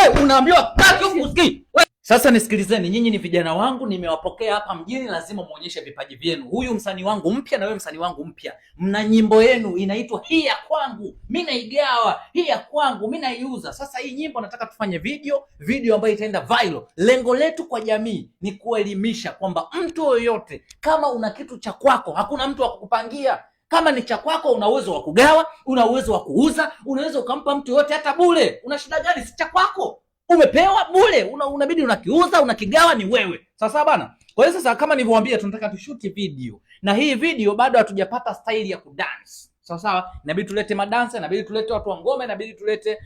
Wewe unaambiwa kati huku usikii. Sasa nisikilizeni, nyinyi ni vijana wangu, nimewapokea hapa mjini, lazima muonyeshe vipaji vyenu. Huyu msanii wangu mpya na wewe msanii wangu mpya, mna nyimbo yenu inaitwa Hii ya Kwangu, mimi naigawa, Hii ya Kwangu mimi naiuza. Sasa hii nyimbo nataka tufanye video ambayo itaenda viral. Lengo letu kwa jamii ni kuelimisha kwamba mtu yoyote kama una kitu cha kwako, hakuna mtu wa kukupangia. Kama ni cha kwako, una uwezo wa kugawa, una uwezo wa kuuza, unaweza ukampa mtu yote hata bure. Una shida gani? Si cha kwako, umepewa bure, unabidi unakiuza, unakigawa, ni wewe. Sasa bana, kwa hiyo sasa kama nilivyowaambia, tunataka tushuti video, na hii video bado hatujapata style ya kudance. Sawa, inabidi tulete madansa, inabidi tulete watu wa ngome, inabidi tulete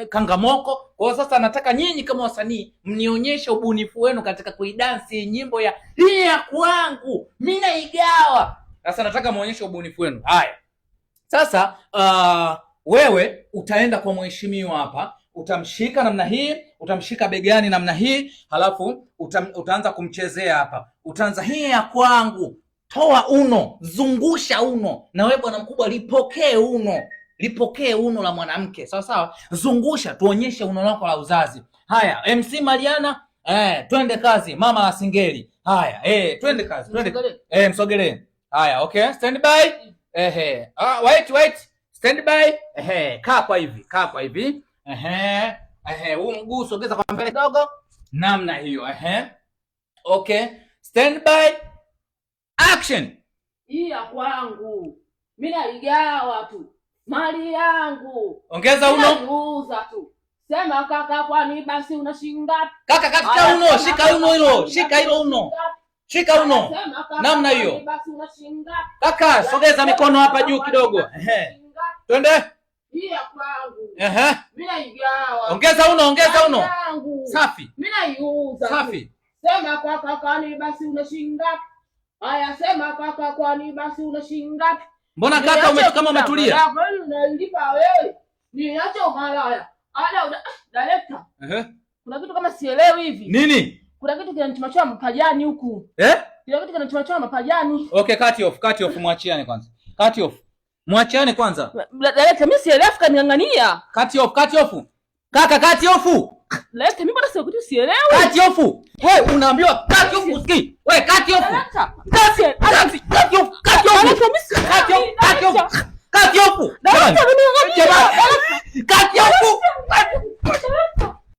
kangamoko. Kwa hiyo sasa nataka nyinyi kama wasanii mnionyeshe ubunifu wenu katika kuidance nyimbo ya Hii ya Kwangu, mimi naigawa. Sasa nataka muonyeshe ubunifu wenu. Haya. Sasa wewe utaenda kwa mheshimiwa hapa, utamshika namna hii, utamshika begani namna hii, halafu utaanza kumchezea hapa. Utaanza Hii ya Kwangu, toa uno, zungusha uno, na wewe bwana mkubwa lipokee uno la mwanamke. Sawa, zungusha, tuonyeshe uno lako la uzazi. Haya, MC Mariana, twende kazi. Mama Asingeli, haya, twende kazi, twende. Msogelee. Haya, okay, stand by. Wait. Stand by. Kaa kwa hivi. Huu mguu sogeza kwa mbele kidogo. Namna hiyo. Okay. Stand by. Action. Hii ya kwangu, mimi naigawa tu. Mali yangu. Ongeza uno. Nauza tu. Sema kaka, kwani basi una shilingi ngapi? Kaka, katika uno, shika uno hilo. Shika hilo uno. Shika uno. Namna hiyo. Kaka, sogeza mikono hapa juu kidogo. Twende. Hii ya kwangu. Mimi naigawa. Ongeza uno. Safi. Mimi naiuza. Safi. Sema kaka, kwani basi una shilingi ngapi? Haya, sema kaka, kwani basi una shilingi ngapi? Mbona kaka kama umetulia? Unalipa wewe. Niache umalaya. Director. Kuna kitu kama sielewi hivi. Nini? Kuna kitu kinanichomachoma mapajani huku. Kuna kitu kinanichomachoma mapajani. Okay, cut off, mwachiane kwanza. Mwachiane kwanza. Director, mimi sielewi kaningangania. Cut off. Kaka, cut off. Director, mimi bado sio kitu sielewi. Cut off. Wewe unaambiwa cut off usikii. Wewe cut off. Cut off.